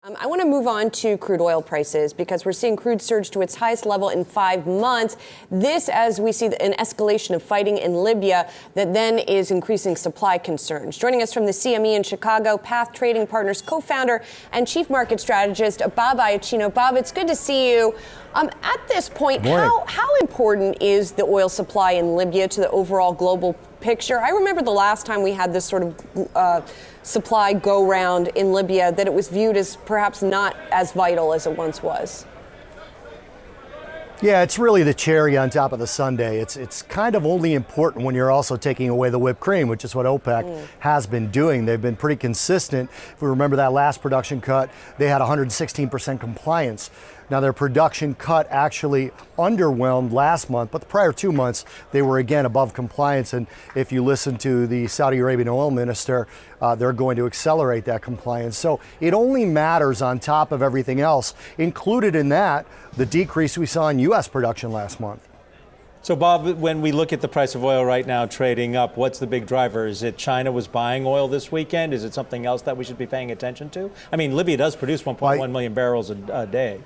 I want to move on to crude oil prices because we're seeing crude surge to its highest level in 5 months. This as we see an escalation of fighting in Libya that then is increasing supply concerns. Joining us from the CME in Chicago, Path Trading Partners co-founder and chief market strategist, Bob Iaccino. Bob, it's good to see you. At this point, how important is the oil supply in Libya to the overall global picture? I remember the last time we had this sort of supply go-round in Libya, that it was viewed as perhaps not as vital as it once was. Yeah, it's really the cherry on top of the sundae. It's kind of only important when you're also taking away the whipped cream, which is what OPEC has been doing. They've been pretty consistent. If we remember that last production cut, they had 116% compliance. Now, their production cut actually underwhelmed last month, but the prior 2 months, they were again above compliance. And if you listen to the Saudi Arabian oil minister, they're going to accelerate that compliance. So it only matters on top of everything else, included in that, the decrease we saw in U.S. production last month. So, Bob, when we look at the price of oil right now trading up, what's the big driver? Is it China was buying oil this weekend? Is it something else that we should be paying attention to? I mean, Libya does produce 1.1 million barrels a day.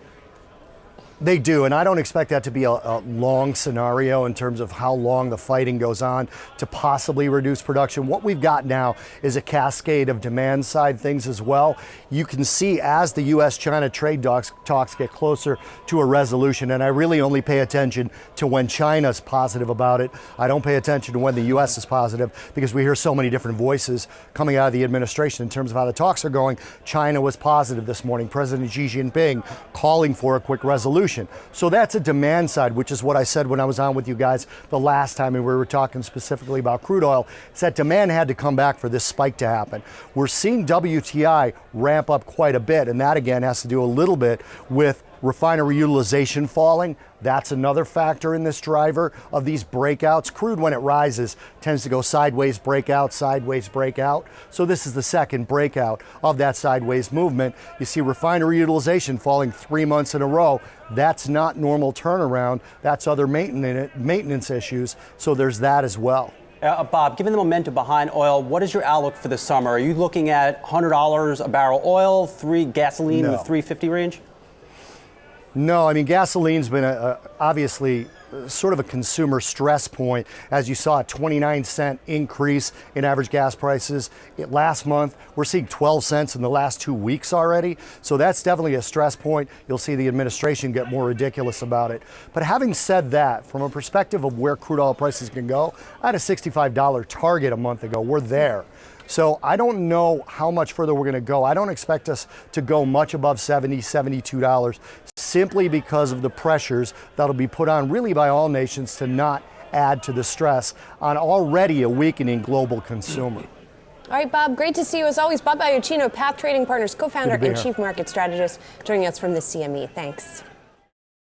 They do, and I don't expect that to be a long scenario in terms of how long the fighting goes on to possibly reduce production. What we've got now is a cascade of demand side things as well. You can see as the U.S.-China trade talks get closer to a resolution, and I really only pay attention to when China's positive about it. I don't pay attention to when the U.S. is positive because we hear so many different voices coming out of the administration in terms of how the talks are going. China was positive this morning. President Xi Jinping calling for a quick resolution. So that's a demand side, which is what I said when I was on with you guys the last time and we were talking specifically about crude oil. It's that demand had to come back for this spike to happen. We're seeing WTI ramp up quite a bit, and that again has to do a little bit with refinery utilization falling. That's another factor in this driver of these breakouts. Crude, when it rises, tends to go sideways breakout, sideways breakout. So this is the second breakout of that sideways movement. You see refinery utilization falling 3 months in a row. That's not normal turnaround. That's other maintenance issues. So there's that as well. Bob, given the momentum behind oil, what is your outlook for the summer? Are you looking at $100 a barrel oil, gasoline in the $3.50 range? No, I mean, gasoline's been obviously sort of a consumer stress point. As you saw, a 29-cent increase in average gas prices last month. We're seeing 12 cents in the last 2 weeks already. So that's definitely a stress point. You'll see the administration get more ridiculous about it. But having said that, from a perspective of where crude oil prices can go, I had a $65 target a month ago. We're there. So I don't know how much further we're going to go. I don't expect us to go much above $70, $72, simply because of the pressures that'll be put on really by all nations to not add to the stress on already a weakening global consumer. All right, Bob, great to see you as always. Bob Iaccino, Path Trading Partners co-founder and chief market strategist, joining us from the CME. Thanks.